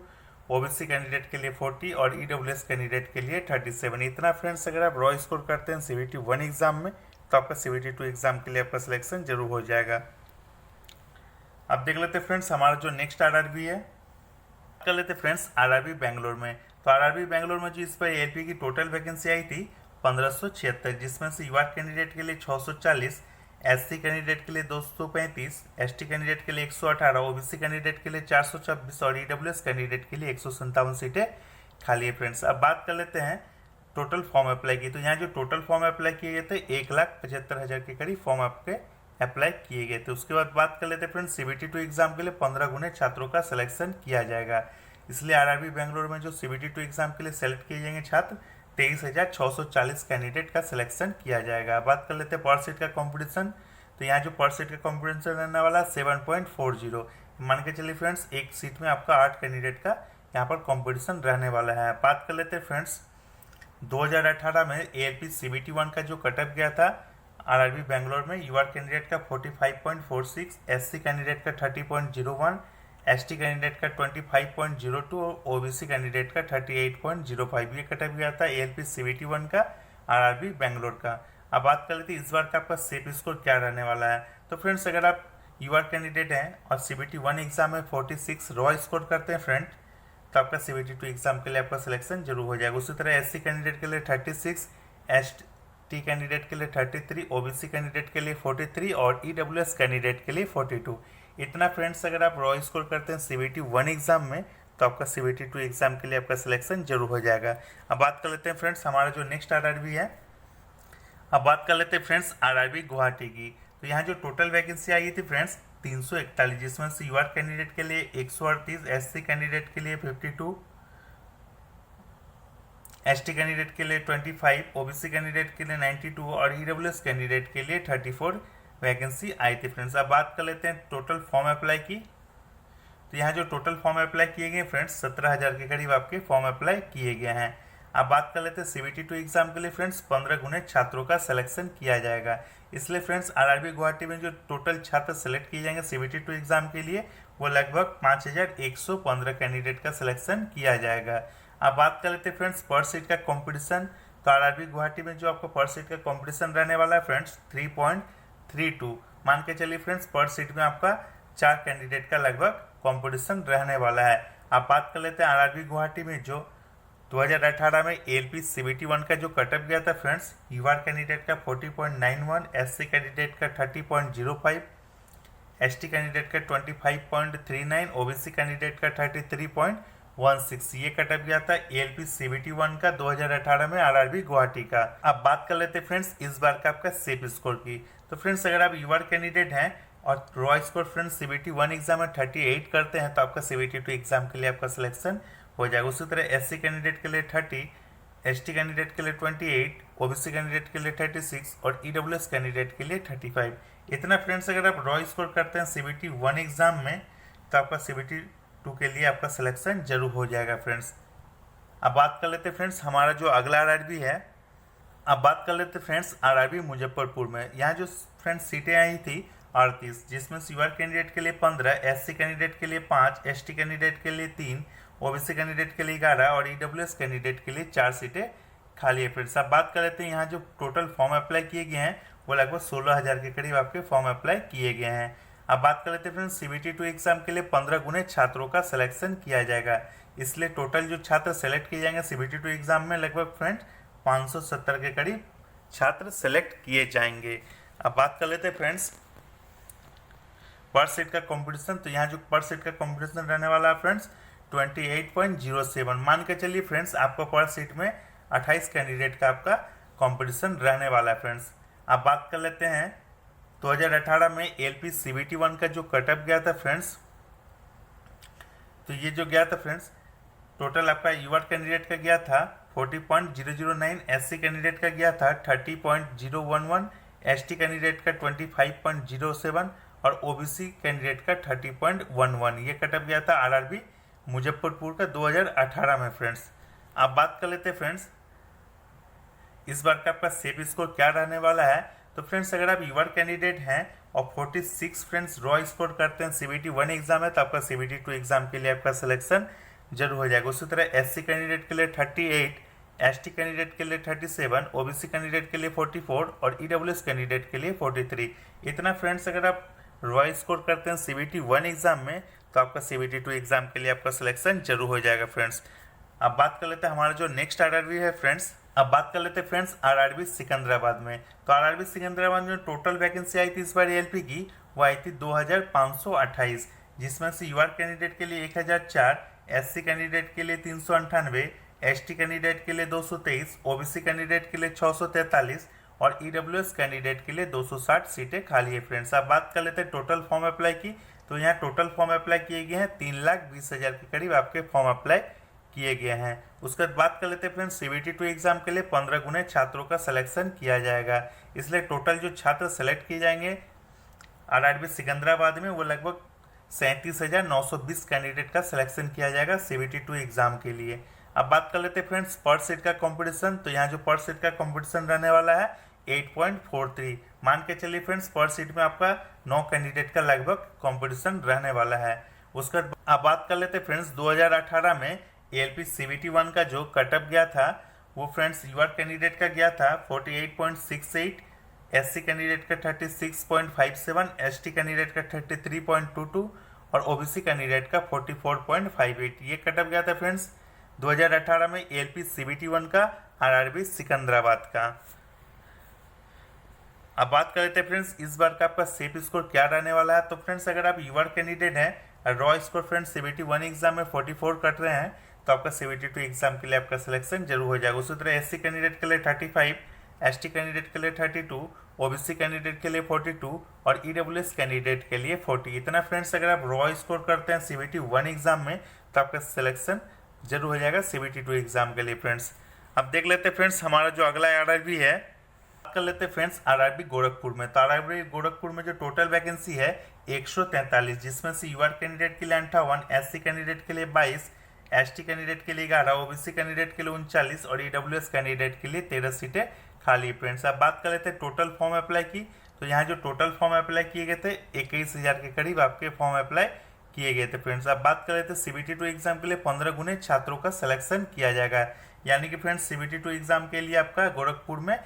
ओबीसी कैंडिडेट के लिए 40 और ईडब्ल्यूएस कैंडिडेट के लिए 37। इतना फ्रेंड्स अगर आप रॉ स्कोर करते हैं सीबीटी 1 एग्जाम में तो आपका सीबीटी 2 एग्जाम के लिए आपका सिलेक्शन जरूर हो जाएगा। अब देख लेते हैं फ्रेंड्स हमारा जो नेक्स्ट आरआरबी है कर लेते फ्रेंड्स आरआरबी बेंगलोर में। तो आरआरबी बेंगलोर में जो इस पर एलपी की टोटल वैकेंसी आई थी 1576, जिसमें से यूआर कैंडिडेट के लिए 640, एससी कैंडिडेट के लिए 235, एसटी कैंडिडेट के लिए 118, ओबीसी कैंडिडेट के लिए 426 और ईडब्ल्यूएस कैंडिडेट के लिए 157 सीटें खाली है फ्रेंड्स। अब बात कर लेते हैं टोटल फॉर्म अप्लाई की। तो यहाँ जो टोटल फॉर्म अप्लाई किए गए थे 1,75,000 के करीब फॉर्म आपके अप्लाई किए गए थे। उसके बाद बात कर लेते हैं फ्रेंड्स सीबीटी 2 एग्जाम के लिए 15 गुने छात्रों का सिलेक्शन किया जाएगा। इसलिए आरआरबी बेंगलोर में जो सीबीटी 2 एग्जाम के लिए सेलेक्ट किए जाएंगे छात्र 23,640 कैंडिडेट का सिलेक्शन किया जाएगा। बात कर लेते हैं पर सीट का कंपटीशन। तो यहाँ जो पर सीट का कंपटीशन रहने वाला 7.40। मान के चलिए फ्रेंड्स एक सीट में आपका 8 कैंडिडेट का यहाँ पर कंपटीशन रहने वाला है। बात कर लेते हैं फ्रेंड्स 2018 में एएलपी सीबीटी 1 का जो कटअप गया था आरआरबी बेंगलोर में यूआर कैंडिडेट का 45.46, एससी कैंडिडेट का 30.01, एसटी कैंडिडेट का 25.02 और ओबीसी कैंडिडेट का 38.05। ये कटअप गया था एएलपी सीबीटी 1 का आरआरबी बेंगलोर का। अब बात कर लेते हैं इस बार का आपका सेफ स्कोर क्या रहने वाला है। तो फ्रेंड्स अगर आप यूआर कैंडिडेट हैं और सीबीटी 1 एग्जाम में 46 रॉ स्कोर करते हैं फ्रेंड तो आपका सीबीटी 2 एग्जाम के लिए आपका सिलेक्शन जरूर हो जाएगा। उसी तरह एससी कैंडिडेट के लिए 36, एसटी कैंडिडेट के लिए 33, ओबीसी कैंडिडेट के लिए 43 और ईडब्ल्यूएस कैंडिडेट के लिए 42। इतना फ्रेंड्स अगर आप रॉ स्कोर करते हैं सीबीटी 1 एग्जाम में तो आपका सीबीटी 2 एग्जाम के लिए आपका सिलेक्शन जरूर हो जाएगा। अब बात कर लेते हैं फ्रेंड्स हमारा जो नेक्स्ट आरआरबी है। अब बात कर लेते हैं फ्रेंड्स आरआरबी गुवाहाटी की। तो यहाँ जो टोटल वैकेंसी आई थी फ्रेंड्स 341, जिसमें से यूआर कैंडिडेट के लिए 138, एससी कैंडिडेट के लिए 52, एसटी कैंडिडेट के लिए 25, ओबीसी कैंडिडेट के लिए 92 और ईडब्ल्यूएस कैंडिडेट के लिए 34 वैकेंसी आई थी फ्रेंड्स। अब बात कर लेते हैं टोटल फॉर्म अप्लाई की। तो यहाँ जो टोटल फॉर्म अप्लाई किए गए फ्रेंड्स 17,000 के करीब आपके फॉर्म अप्लाई किए गए हैं। अब बात कर लेते हैं सीबीटी 2 एग्जाम के लिए फ्रेंड्स 15 गुने छात्रों का सिलेक्शन किया जाएगा। इसलिए फ्रेंड्स आरआरबी गुवाहाटी में जो टोटल छात्र सेलेक्ट किए जाएंगे सीबीटी 2 एग्जाम के लिए वो लगभग 5,115 कैंडिडेट का सिलेक्शन किया जाएगा। अब बात कर लेते हैं फ्रेंड्स पर सीट का कंपटीशन। तो आरआरबी गुवाहाटी में जो आपका पर सीट का कंपटीशन रहने वाला है फ्रेंड्स 3.32 मान के चलिए फ्रेंड्स, पर सीट में आपका 4 कैंडिडेट का लगभग कंपटीशन रहने वाला है। अब बात कर लेते हैं आरआरबी गुवाहाटी में जो 2018 में एलपी सीबीटी 1 का जो कटअप गया था फ्रेंड्स, यूआर कैंडिडेट का 40.91, एससी कैंडिडेट का 30.05, एसटी कैंडिडेट का 25.39, ओबीसी कैंडिडेट का 33.16, ये कटअप गया था एलपी सीबीटी 1 का 2018 में आरआरबी गुवाहाटी का। अब बात कर लेते हैं फ्रेंड्स इस बार का आपका सेफ स्कोर की। तो फ्रेंड्स अगर आप यूआर कैंडिडेट हैं और raw score friends CBT 1 exam में 38 करते हैं तो आपका सीबीटी 2 एग्जाम के लिए आपका सिलेक्शन हो जाएगा। उसी तरह एससी कैंडिडेट के लिए 30, एसटी कैंडिडेट के लिए 28, ओबीसी कैंडिडेट के लिए 36 और ईडब्ल्यूएस कैंडिडेट के लिए 35। इतना फ्रेंड्स अगर आप रॉ स्कोर करते हैं सीबीटी 1 एग्जाम में तो आपका सीबीटी 2 के लिए आपका सिलेक्शन जरूर हो जाएगा फ्रेंड्स। अब बात कर लेते हैं फ्रेंड्स हमारा जो अगला आरआरबी है। अब बात कर लेते हैं फ्रेंड्स आरआरबी मुजफ्फरपुर में। यहाँ जो फ्रेंड्स सीटें आई थी 38, जिसमें यूआर कैंडिडेट के लिए 15, एससी कैंडिडेट के लिए 5, एसटी कैंडिडेट के लिए 3, ओबीसी कैंडिडेट के लिए 11 और ईडब्ल्यूएस कैंडिडेट के लिए 4 सीटें खाली है फ्रेंड्स। अब बात कर लेते हैं यहाँ जो टोटल फॉर्म अप्लाई किए गए हैं वो लगभग 16,000 के करीब आपके फॉर्म अप्लाई किए गए हैं। अब बात कर लेते हैं फ्रेंड्स सीबीटी 2 एग्जाम के लिए 15 गुने छात्रों का सिलेक्शन किया जाएगा। इसलिए टोटल जो छात्र सेलेक्ट किए जाएंगे सीबीटी 2 एग्जाम में लगभग फ्रेंड्स 570 के करीब छात्र सेलेक्ट किए जाएंगे। अब बात कर लेते हैं फ्रेंड्स पर सीट का कंपटीशन। तो यहाँ जो पर सीट का कंपटीशन रहने वाला है फ्रेंड्स 28.07 मान के चलिए फ्रेंड्स आपको पर सीट में 28 कैंडिडेट का आपका कंपटीशन रहने वाला है फ्रेंड्स। अब बात कर लेते हैं 2018 में एलपी सीबीटी 1 का जो कटअप गया था फ्रेंड्स, तो ये जो गया था फ्रेंड्स टोटल आपका यूआर कैंडिडेट का गया था 40.009, एससी कैंडिडेट का गया था 30.011, एसटी कैंडिडेट का 25.07 और ओबीसी कैंडिडेट का 30.11। ये कटअप गया था आरआरबी मुजफ्फरपुर का 2018 में फ्रेंड्स। अब बात कर लेते हैं फ्रेंड्स इस बार का आपका सेफ स्कोर क्या रहने वाला है। तो फ्रेंड्स अगर आप यूआर कैंडिडेट हैं और 46 फ्रेंड्स रॉ स्कोर करते हैं सीबीटी 1 एग्जाम है तो आपका सीबीटी 2 एग्जाम के लिए आपका सिलेक्शन जरूर हो जाएगा। उसी तरह एससी कैंडिडेट के लिए 38, एसटी कैंडिडेट के लिए 37, ओबीसी कैंडिडेट के लिए 44 और ईडब्ल्यूएस कैंडिडेट के लिए 43। इतना फ्रेंड्स अगर आप रॉ स्कोर करते हैं सीबीटी 1 एग्जाम में तो आपका सीबीटी 2 एग्जाम के लिए आपका सिलेक्शन जरूर हो जाएगा फ्रेंड्स। अब बात कर लेते हैं हमारा जो नेक्स्ट आरआरबी है फ्रेंड्स। अब बात कर लेते हैं फ्रेंड्स आरआरबी सिकंदराबाद में। तो आरआरबी सिकंदराबाद में टोटल वैकेंसी आई थी इस बार एलपी की वो आई थी 2,528, जिसमें से यूआर कैंडिडेट के लिए 1,004, एससी कैंडिडेट के लिए 398, एसटी कैंडिडेट के लिए 223, ओबीसी कैंडिडेट के लिए 643 और ईडब्ल्यूएस कैंडिडेट के लिए 260 सीटें खाली है फ्रेंड्स। अब बात कर लेते हैं टोटल फॉर्म अप्लाई की। तो यहाँ टोटल फॉर्म अप्लाई किए गए हैं 3,20,000 के करीब आपके फॉर्म अप्लाई किए गए हैं। उसके बाद बात कर लेते हैं फ्रेंड्स सीबीटी 2 एग्जाम के लिए 15 गुने छात्रों का सिलेक्शन किया जाएगा। इसलिए टोटल जो छात्र सेलेक्ट किए जाएंगे आरआरबी सिकंदराबाद में वो लगभग 37,920 कैंडिडेट का सिलेक्शन किया जाएगा सीबीटी 2 एग्जाम के लिए। अब बात कर लेते हैं फ्रेंड्स पर सीट का कंपटीशन। तो यहाँ जो पर सीट का कंपटीशन रहने वाला है 8.43 मान के चलिए फ्रेंड्स पर सीट में आपका 9 कैंडिडेट का लगभग कंपटीशन रहने वाला है। उसके बाद अब बात कर लेते हैं फ्रेंड्स 2018 में एलपी सीबीटी 1 का जो कटअप गया था वो फ्रेंड्स यूआर कैंडिडेट का गया था 48.68, एससी कैंडिडेट का 36.57, एसटी कैंडिडेट का 33.22 और ओबीसी कैंडिडेट का 44.58। ये कटअप गया था फ्रेंड्स 2018 में एलपी सीबीटी 1 का आरआरबी सिकंदराबाद का। अब बात कर लेते हैं फ्रेंड्स इस बार का आपका सेफ स्कोर क्या रहने वाला है। तो फ्रेंड्स अगर आप यूआर कैंडिडेट हैं raw score friends CBT 1 exam में 44 कट रहे हैं तो आपका सीबीटी 2 एग्जाम के लिए आपका सिलेक्शन जरूर हो जाएगा। उसी तरह एससी कैंडिडेट के लिए 35, एसटी कैंडिडेट के लिए 32, ओबीसी कैंडिडेट के लिए 42 और ईडब्ल्यूएस कैंडिडेट के लिए 40। इतना फ्रेंड्स अगर आप रॉ स्कोर करते हैं सीबीटी 1 एग्जाम में तो आपका सिलेक्शन जरूर हो जाएगा सीबीटी 2 एग्जाम के लिए फ्रेंड्स। अब देख लेते हैं फ्रेंड्स हमारा जो अगला आरआरबी है, बात कर लेते हैं फ्रेंड्स आरआरबी गोरखपुर में। तो आरआरबी गोरखपुर में जो टोटल वैकेंसी है 143, जिसमें से यूआर कैंडिडेट के लिए 58, एससी कैंडिडेट के लिए 22, एसटी कैंडिडेट के लिए 11, ओबीसी कैंडिडेट के लिए 39 और ईडब्ल्यूएस कैंडिडेट के लिए 13 सीटें खाली फ्रेंड्स। अब बात कर लेते हैं टोटल फॉर्म अप्लाई की। तो यहाँ जो टोटल फॉर्म अप्लाई किए गए थे 21,000 के करीब आपके फॉर्म अप्लाई किए गए थे फ्रेंड्स। अब बात कर लेते हैं सीबीटी 2 एग्जाम के लिए 15 गुने छात्रों का सिलेक्शन किया जाएगा, यानी कि फ्रेंड्स सीबीटी 2 एग्जाम के लिए आपका गोरखपुर में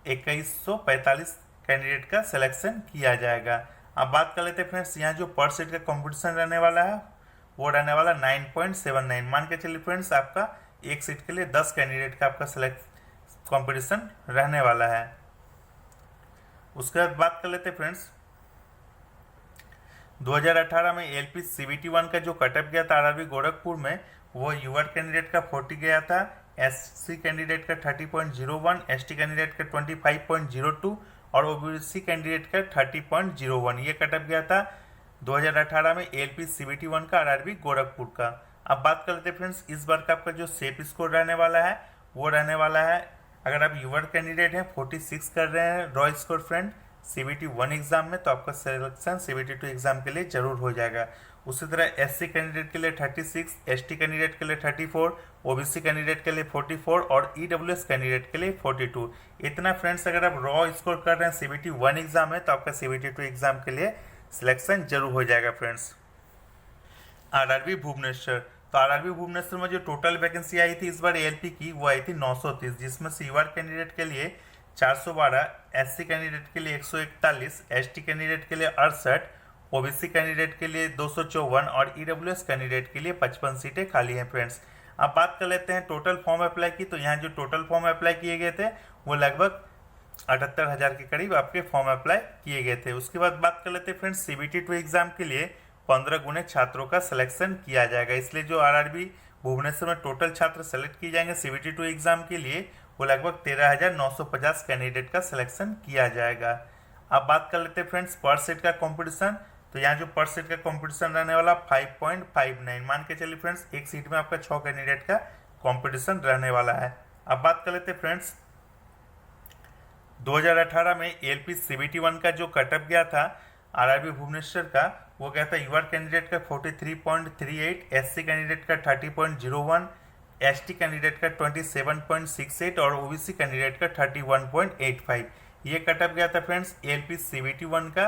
2145 कैंडिडेट का सिलेक्शन किया जाएगा। अब बात कर लेते हैं फ्रेंड्स यहाँ जो पर सीट का कंपटीशन रहने वाला है वो रहने वाला 9.79। मान के चलिए फ्रेंड्स आपका एक सीट के लिए 10 कैंडिडेट का आपका कंपटीशन रहने वाला है। उसके बाद बात कर लेते हैं फ्रेंड्स 2018 में एलपी सीबीटी 1 का जो कटअप गया था आरआरबी गोरखपुर में वो यूआर कैंडिडेट का 40 गया था, एससी कैंडिडेट का 30.01, एसटी कैंडिडेट का 25.02 और ओबीसी कैंडिडेट का 30.01। ये कटअप गया था 2018 में एलपी सीबीटी 1 का आरआरबी गोरखपुर का। अब बात कर लेते हैं फ्रेंड्स इस बार का आपका जो सेफ स्कोर रहने वाला है वो रहने वाला है, अगर आप यूआर कैंडिडेट हैं 46 कर रहे हैं raw score friend CBT 1 exam में तो आपका सिलेक्शन सीबीटी 2 एग्जाम के लिए जरूर हो जाएगा। उसी तरह एससी कैंडिडेट के लिए 36, एसटी कैंडिडेट के लिए 34, ओबीसी कैंडिडेट के लिए 44 और ईडब्ल्यूएस कैंडिडेट के लिए 42। इतना फ्रेंड्स अगर आप रॉ स्कोर कर रहे हैं सीबीटी 1 एग्जाम में तो आपका सीबीटी 2 एग्जाम के लिए सिलेक्शन जरूर हो जाएगा फ्रेंड्स। आरआरबी भुवनेश्वर, तो आरआरबी भुवनेश्वर में जो टोटल वैकेंसी आई थी इस बार एएलपी की वो आई थी 930, जिसमें से यूआर कैंडिडेट के लिए 412, एससी कैंडिडेट के लिए 141, एसटी कैंडिडेट के लिए 68, ओबीसी कैंडिडेट के लिए 254 और ईडब्ल्यूएस कैंडिडेट के लिए 55 सीटें खाली हैं फ्रेंड्स। अब बात कर लेते हैं टोटल फॉर्म अप्लाई की। तो यहाँ जो टोटल फॉर्म अप्लाई किए गए थे वो लगभग 78,000 के करीब आपके फॉर्म अप्लाई किए गए थे। उसके बाद बात कर लेते हैं फ्रेंड्स सीबीटी 2 एग्जाम के लिए 15 गुने छात्रों का सिलेक्शन किया जाएगा, इसलिए जो आरआरबी भुवनेश्वर में टोटल छात्र सेलेक्ट किए जाएंगे सीबीटी 2 एग्जाम के लिए वो लगभग 13,950 कैंडिडेट का सिलेक्शन किया जाएगा। अब बात कर लेते हैं फ्रेंड्स पर सीट का कंपटीशन। तो यहाँ जो पर सीट का कंपटीशन रहने वाला 5.59, मान के चलिए फ्रेंड्स एक सीट में आपका 6 कैंडिडेट का कंपटीशन रहने वाला है। अब बात कर लेते हैं फ्रेंड्स 2018 में एलपी सीबीटी 1 का जो कटअप गया था आरआरबी भुवनेश्वर का वो गया था यूआर कैंडिडेट का 43.38, एससी कैंडिडेट का 30.01, एसटी कैंडिडेट का 27.68 और ओबीसी कैंडिडेट का 31.85। ये कटअप गया था फ्रेंड्स एलपी सीबीटी 1 का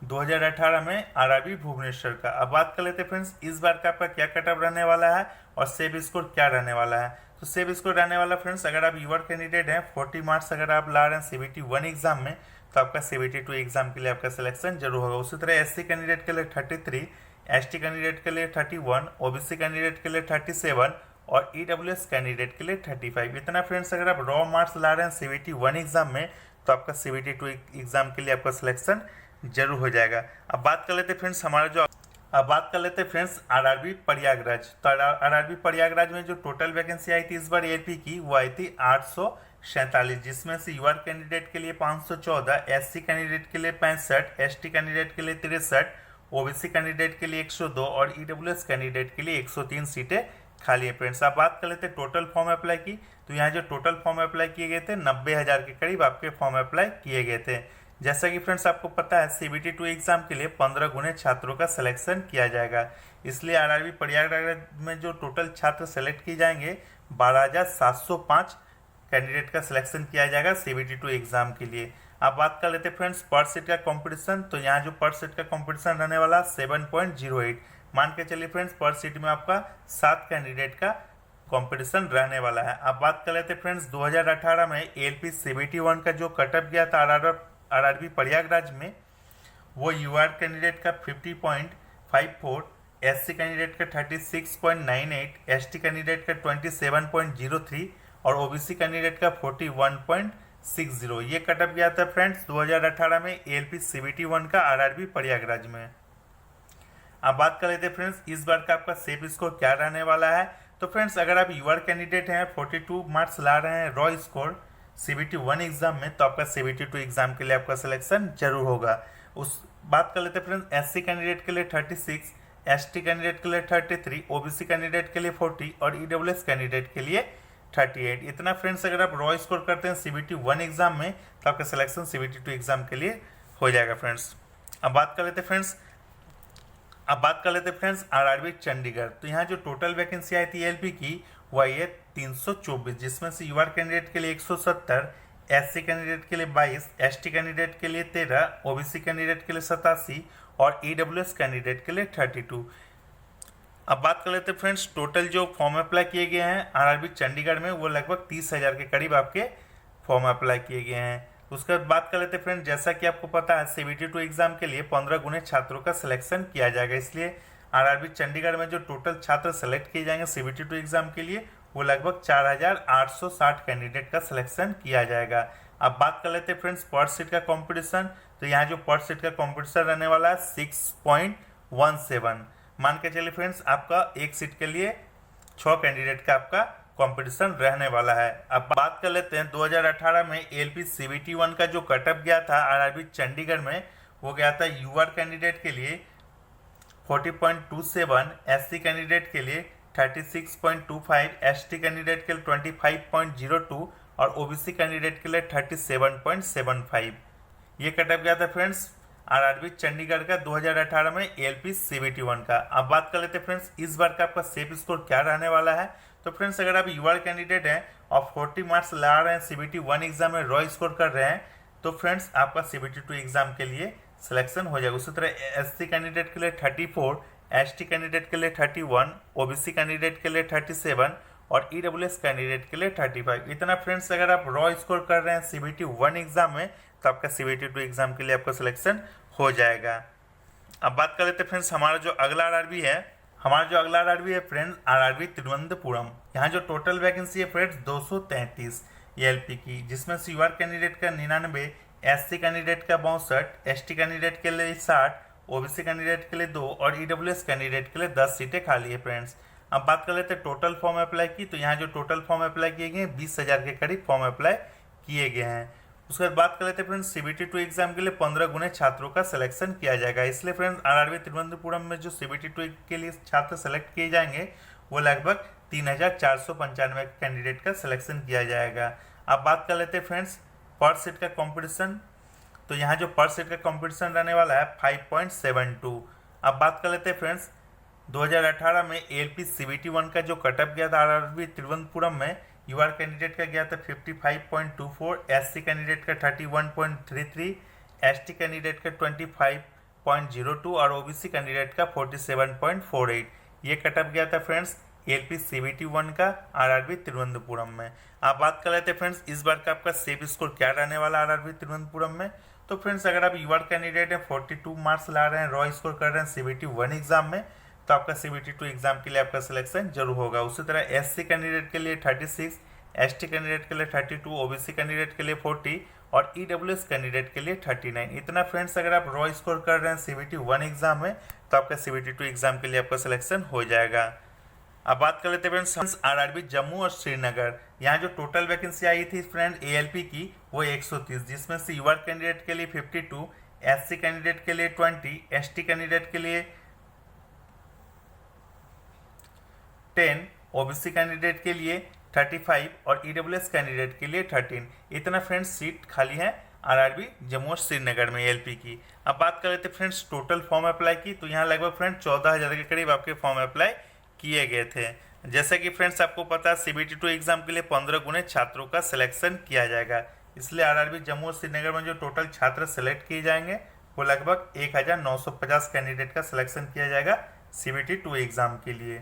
2018 में आरआरबी भुवनेश्वर का। अब बात कर लेते हैं फ्रेंड्स इस बार का आपका क्या कटअप रहने वाला है और सेव स्कोर क्या रहने वाला है। तो सेव स्कोर रहने वाला फ्रेंड्स अगर आप यूआर कैंडिडेट हैं 40 मार्क्स अगर आप ला रहे हैं सीबीटी 1 एग्जाम में तो आपका सीबीटी 2 एग्जाम के लिए आपका सिलेक्शन जरूर होगा। उसी तरह एससी कैंडिडेट के लिए 33, एसटी कैंडिडेट के लिए 31, ओबीसी कैंडिडेट के लिए 37 और ईडब्ल्यूएस कैंडिडेट के लिए 35। इतना फ्रेंड्स अगर आप रॉ मार्क्स ला रहे हैं सीबीटी 1 एग्जाम में तो आपका सीबीटी 2 एग्जाम के लिए आपका सिलेक्शन जरूर हो जाएगा। अब बात कर लेते हैं फ्रेंड्स बात कर लेते हैं फ्रेंड्स आरआरबी प्रयागराज। तो आरआरबी प्रयागराज में जो टोटल वैकेंसी आई थी इस बार एलपी की वो आई थी 847, जिसमें से यूआर कैंडिडेट के लिए 514, एससी कैंडिडेट के लिए 65, एसटी कैंडिडेट के लिए 63, ओबीसी कैंडिडेट के लिए 102 और ईडब्ल्यूएस कैंडिडेट के लिए 103 सीटें खाली है फ्रेंड्स। अब बात कर लेते हैं टोटल फॉर्म अप्लाई की। तो यहाँ जो टोटल फॉर्म अप्लाई किए गए थे 90,000 के करीब आपके फॉर्म अप्लाई किए गए थे। जैसा कि फ्रेंड्स आपको पता है सीबीटी 2 एग्जाम के लिए 15 गुने छात्रों का सिलेक्शन किया जाएगा, इसलिए आरआरबी प्रयागराज में जो टोटल छात्र सेलेक्ट किए जाएंगे 12,705 कैंडिडेट का सिलेक्शन किया जाएगा सीबीटी 2 एग्जाम के लिए। अब बात कर लेते हैं फ्रेंड्स पर सीट का कंपटीशन। तो यहाँ जो पर सीट का कंपटीशन रहने वाला 7.08, मान के चलिए फ्रेंड्स पर सीट में आपका 7 कैंडिडेट का कंपटीशन रहने वाला है। अब बात कर लेते हैं फ्रेंड्स 2018 में एलपी सीबीटी 1 का जो कटअप गया था आरआरबी प्रयागराज में वो यूआर कैंडिडेट का 50.54, एससी कैंडिडेट का 36.98, एसटी कैंडिडेट का 27.03 और ओबीसी कैंडिडेट का 41.60। ये कटअप गया था फ्रेंड्स 2018 में एलपी सीबीटी 1 का आरआरबी प्रयागराज में। अब बात कर लेते हैं फ्रेंड्स इस बार का आपका सेफ स्कोर क्या रहने वाला है। तो फ्रेंड्स अगर आप यूआर कैंडिडेट हैं 42 मार्क्स ला रहे हैं रॉ स्कोर CBT 1 एग्जाम में, तो आपका CBT 2 एग्जाम के लिए आपका सिलेक्शन जरूर होगा। उस बात कर लेते हैं फ्रेंड्स, SC कैंडिडेट के लिए 36, ST कैंडिडेट के लिए 33, OBC कैंडिडेट के लिए 40 और EWS कैंडिडेट के लिए 38। इतना फ्रेंड्स अगर आप रॉ स्कोर करते हैं CBT 1 एग्जाम में, तो आपका सिलेक्शन CBT 2 एग्जाम के लिए हो जाएगा फ्रेंड्स। अब बात कर लेते फ्रेंड्स RRB चंडीगढ़। तो यहाँ जो टोटल वैकेंसी आई थी LP की वह है 324, जिसमें से UR कैंडिडेट के लिए 170, SC कैंडिडेट के लिए 22, ST कैंडिडेट के लिए 13, OBC कैंडिडेट के लिए 87 और EWS कैंडिडेट के लिए 32। अब बात कर लेते हैं फ्रेंड्स, टोटल जो फॉर्म अप्लाई किए गए हैं RRB चंडीगढ़ में वो लगभग 30,000 के करीब आपके फॉर्म अप्लाई किए गए हैं। उसके बाद बात कर लेते हैं फ्रेंड्स, जैसा कि आपको पता है CBT 2 एग्जाम के लिए 15 गुने छात्रों का सिलेक्शन किया जाएगा, इसलिए RRB चंडीगढ़ में जो टोटल छात्र सेलेक्ट किए जाएंगे CBT 2 एग्जाम के लिए वो लगभग 4,860 कैंडिडेट का सिलेक्शन किया जाएगा। अब बात कर लेते हैं फ्रेंड्स पर सीट का कंपटीशन। तो यहाँ जो पर सीट का कंपटीशन रहने वाला है 6.17। मान के चलिए फ्रेंड्स, आपका एक सीट के लिए 6 कैंडिडेट का आपका कंपटीशन रहने वाला है। अब बात कर लेते हैं 2018 में LP CBT 1 का जो कटअप गया था RRB चंडीगढ़ में, वो गया था UR कैंडिडेट के लिए 40.27, SC कैंडिडेट के लिए 36.25, ST कैंडिडेट के लिए 25.02 और OBC कैंडिडेट के लिए 37.75। ये कटअप गया था फ्रेंड्स RRB चंडीगढ़ का 2018 में LP CBT 1 का। अब बात कर लेते हैं फ्रेंड्स, इस बार का आपका सेफ स्कोर क्या रहने वाला है। तो फ्रेंड्स अगर आप UR कैंडिडेट हैं और 40 मार्क्स ला रहे हैं CBT 1 एग्जाम में रॉ स्कोर कर रहे हैं, तो फ्रेंड्स आपका CBT 2 एग्जाम के लिए सिलेक्शन हो जाएगा। उसी तरह SC कैंडिडेट के लिए 34, ST कैंडिडेट के लिए 31, OBC कैंडिडेट के लिए 37 और EWS कैंडिडेट के लिए 35। इतना फ्रेंड्स अगर आप रॉ स्कोर कर रहे हैं CBT 1 एग्जाम में, तो आपका CBT 2 एग्जाम के लिए आपका सिलेक्शन हो जाएगा। अब बात कर लेते हैं फ्रेंड्स, हमारा जो अगला RRB है फ्रेंड्स RRB तिरुवनंतपुरम। यहाँ जो टोटल वैकेंसी है फ्रेंड्स 233 LP की, जिसमें से UR कैंडिडेट का 99, SC कैंडिडेट का 62, ST कैंडिडेट के लिए 60, OBC कैंडिडेट के लिए 2 और EWS कैंडिडेट के लिए 10 सीटें खाली है फ्रेंड्स। अब बात कर लेते हैं टोटल फॉर्म अप्लाई की। तो यहाँ जो टोटल फॉर्म अप्लाई किए गए हैं 20,000 के करीब फॉर्म अप्लाई किए गए हैं। उसके बाद बात कर लेते हैं फ्रेंड्स, CBT 2 एग्जाम के लिए 15 गुने छात्रों का सिलेक्शन किया जाएगा, इसलिए फ्रेंड्स RRB तिरुवनंतपुरम में जो CBT 2 के लिए छात्र सेलेक्ट किए जाएंगे वो लगभग 3,495 कैंडिडेट का सिलेक्शन किया जाएगा। अब बात कर लेते हैं फ्रेंड्स पर सीट का कंपटीशन। तो यहाँ जो पर सीट का कंपटीशन रहने वाला है 5.72। अब बात कर लेते हैं फ्रेंड्स, 2018 में LP CBT 1 का जो कटअप गया था RRB तिरुवनंतपुरम में, UR कैंडिडेट का गया था 55.24, SC कैंडिडेट का 31.33, ST कैंडिडेट का 25.02 और OBC कैंडिडेट का 47.48। ये कटअप गया था फ्रेंड्स LP CBT 1 का RRB तिरुवनंतपुरम में। आप बात कर लेते हैं फ्रेंड्स, इस बार का आपका सेफ स्कोर क्या रहने वाला RRB तिरुवनंतपुरम में। तो फ्रेंड्स अगर आप UR कैंडिडेट हैं 42 मार्क्स ला रहे हैं, रॉ स्कोर कर रहे हैं CBT 1 एग्जाम में, तो आपका CBT 2 एग्जाम के लिए आपका सिलेक्शन जरूर होगा। उसी तरह SC कैंडिडेट के लिए 36, ST कैंडिडेट के लिए 32, OBC कैंडिडेट के लिए 40 और EWS कैंडिडेट के लिए 39। इतना फ्रेंड्स अगर आप रॉ स्कोर कर रहे हैं CBT 1 एग्जाम में, तो आपका CBT 2 एग्जाम के लिए आपका सिलेक्शन हो जाएगा। अब बात कर लेते हैं फ्रेंड्स RRB जम्मू और श्रीनगर। यहाँ जो टोटल वैकेंसी आई थी फ्रेंड ALP की वो 130, जिसमें से UR कैंडिडेट के लिए 52, SC कैंडिडेट के लिए 20, ST कैंडिडेट के लिए 10, OBC कैंडिडेट के लिए 35 और EWS कैंडिडेट के लिए 13। इतना फ्रेंड्स सीट खाली है RRB जम्मू और श्रीनगर में LP की। अब बात कर लेते फ्रेंड्स टोटल फॉर्म अप्लाई की। तो यहाँ लगभग फ्रेंड्स 14,000 के करीब आपके फॉर्म अप्लाई किए गए थे। जैसा कि फ्रेंड्स आपको पता है CBT 2 एग्जाम के लिए 15 गुने छात्रों का सिलेक्शन किया जाएगा, इसलिए RRB जम्मू और श्रीनगर में जो टोटल छात्र सेलेक्ट किए जाएंगे वो लगभग 1,950 कैंडिडेट का सिलेक्शन किया जाएगा CBT 2 एग्जाम के लिए।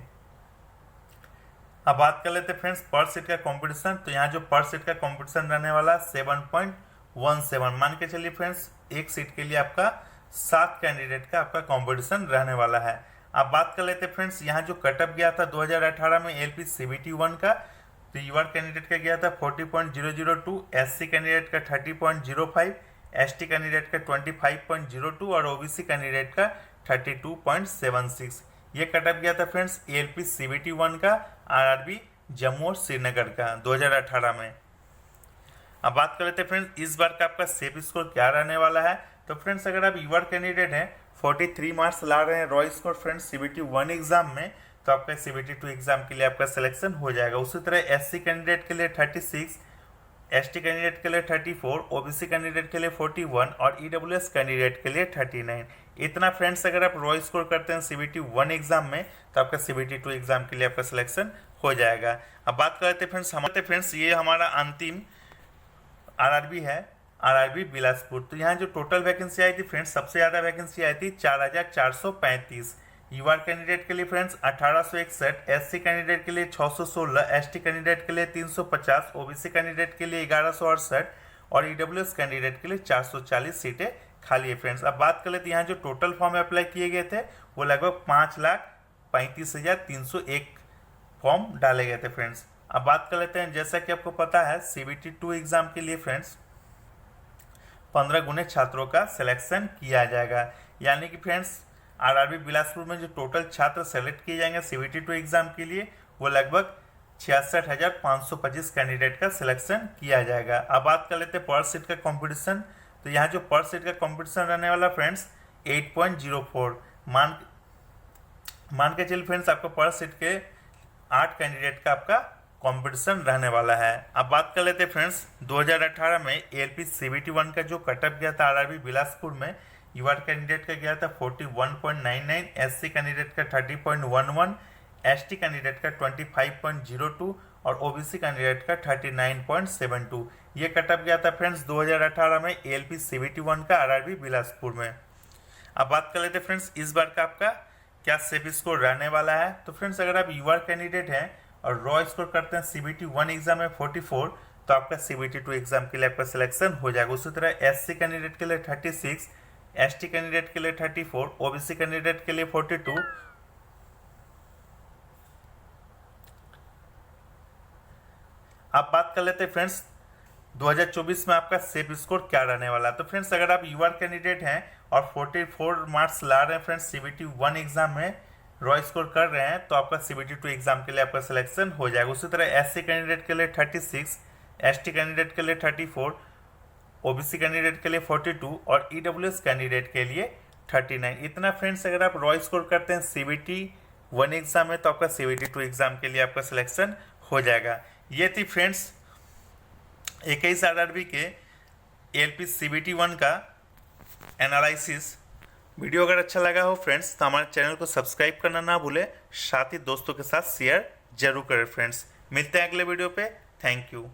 अब बात कर लेते हैं फ्रेंड्स पर सीट का कंपटीशन। तो यहाँ जो पर सीट का कंपटीशन रहने वाला 7.17। मान के चलिए फ्रेंड्स एक सीट के लिए आपका 7 कैंडिडेट का आपका कंपटीशन रहने वाला है। अब बात कर लेते हैं फ्रेंड्स यहाँ जो कटअप गया था 2018 में LP CBT 1 का, तो UR कैंडिडेट का गया था 40.002, SC कैंडिडेट का 30.05, ST कैंडिडेट का 25.02 और OBC कैंडिडेट का 32.76। ये कटअप गया था फ्रेंड्स LP CBT 1 का RRB जम्मू और श्रीनगर का 2018 में। अब बात कर लेते हैं फ्रेंड्स इस बार का आपका सेफ स्कोर क्या रहने वाला है। तो फ्रेंड्स अगर आप यूआर कैंडिडेट हैं 43 मार्क्स ला रहे हैं raw score friends CBT 1 exam में, तो आपका सीबीटी 2 एग्जाम के लिए आपका सिलेक्शन हो जाएगा। उसी तरह एससी कैंडिडेट के लिए 36, एसटी कैंडिडेट के लिए 34, ओबीसी कैंडिडेट के लिए 41 और ईडब्ल्यूएस कैंडिडेट के लिए 39। इतना फ्रेंड्स अगर आप रॉ स्कोर करते हैं सीबीटी 1 एग्जाम में तो आपका सीबीटी 2 एग्जाम के लिए आपका सिलेक्शन हो जाएगा। अब बात करते हैं फ्रेंड्स ये हमारा अंतिम आरआरबी है, आरआरबी बिलासपुर। तो यहाँ जो टोटल वैकेंसी आई थी फ्रेंड्स, सबसे ज़्यादा वैकेंसी आई थी 4435। यूआर कैंडिडेट के लिए फ्रेंड्स 1861, एससी कैंडिडेट के लिए 616, एसटी कैंडिडेट के लिए 350, ओबीसी कैंडिडेट के लिए 1168 और ईडब्ल्यूएस कैंडिडेट के लिए 440 सीटें खाली है फ्रेंड्स। अब बात कर लेते हैं यहाँ जो टोटल फॉर्म अप्लाई किए गए थे वो लगभग 5,35,301 फॉर्म डाले गए थे फ्रेंड्स। अब बात कर लेते हैं जैसा कि आपको पता है सीबीटी 2 एग्जाम के लिए फ्रेंड्स 15 गुने छात्रों का सिलेक्शन किया जाएगा, यानी कि फ्रेंड्स आरआरबी बिलासपुर में जो टोटल छात्र सेलेक्ट किए जाएंगे सीबीटी 2 एग्जाम के लिए वो लगभग 66,525 कैंडिडेट का सिलेक्शन किया जाएगा। अब बात कर लेते हैं पर सीट का कंपटीशन। तो यहाँ जो पर सीट का कंपटीशन रहने वाला फ्रेंड्स 8.04 मान के चलिए फ्रेंड्स आपको पर सीट के 8 कैंडिडेट का आपका कंपटीशन रहने वाला है। अब बात कर लेते हैं फ्रेंड्स 2018 में एएलपी सीबीटी 1 का जो कटअप गया था आरआरबी बिलासपुर में, यूआर कैंडिडेट का गया था 41.99, एससी कैंडिडेट का 30.11, एसटी कैंडिडेट का 25.02 और ओबीसी कैंडिडेट का 39.72। ये कटअप गया था फ्रेंड्स 2018 में एएलपी सीबीटी 1 का आरआरबी बिलासपुर में। अब बात कर लेते हैं फ्रेंड्स इस बार का आपका क्या सेफ स्कोर रहने वाला है। तो फ्रेंड्स अगर आप यूआर कैंडिडेट हैं और रॉ स्कोर करते हैं सीबीटी 1 एग्जाम में 44 तो आपका सीबीटी 2 एग्जाम के लिए आपका सिलेक्शन हो जाएगा। उसी तरह एससी कैंडिडेट के लिए 36, एसटी कैंडिडेट के लिए 34, ओबीसी कैंडिडेट के लिए 42 अब बात कर लेते हैं फ्रेंड्स 2024 में आपका सेफ स्कोर क्या रहने वाला है। तो फ्रेंड्स अगर आप यूआर कैंडिडेट हैं और 44 मार्क्स ला रहे हैं फ्रेंड्स सीबीटी 1 एग्जाम में रॉ स्कोर कर रहे हैं तो आपका सीबीटी 2 एग्जाम के लिए आपका सिलेक्शन हो जाएगा। उसी तरह एससी कैंडिडेट के लिए 36, एसटी कैंडिडेट के लिए 34, ओबीसी कैंडिडेट के लिए 42 और ईडब्ल्यूएस कैंडिडेट के लिए 39। इतना फ्रेंड्स अगर आप रॉ स्कोर करते हैं सीबीटी 1 एग्जाम में तो आपका सीबीटी 2 एग्जाम के लिए आपका सिलेक्शन हो जाएगा। ये थी फ्रेंड्स 21 आरआरबी के एएलपी सीबीटी 1 का एनालिसिस। वीडियो अगर अच्छा लगा हो फ्रेंड्स तो हमारे चैनल को सब्सक्राइब करना ना भूलें, साथ ही दोस्तों के साथ शेयर जरूर करें फ्रेंड्स। मिलते हैं अगले वीडियो पे। Thank you.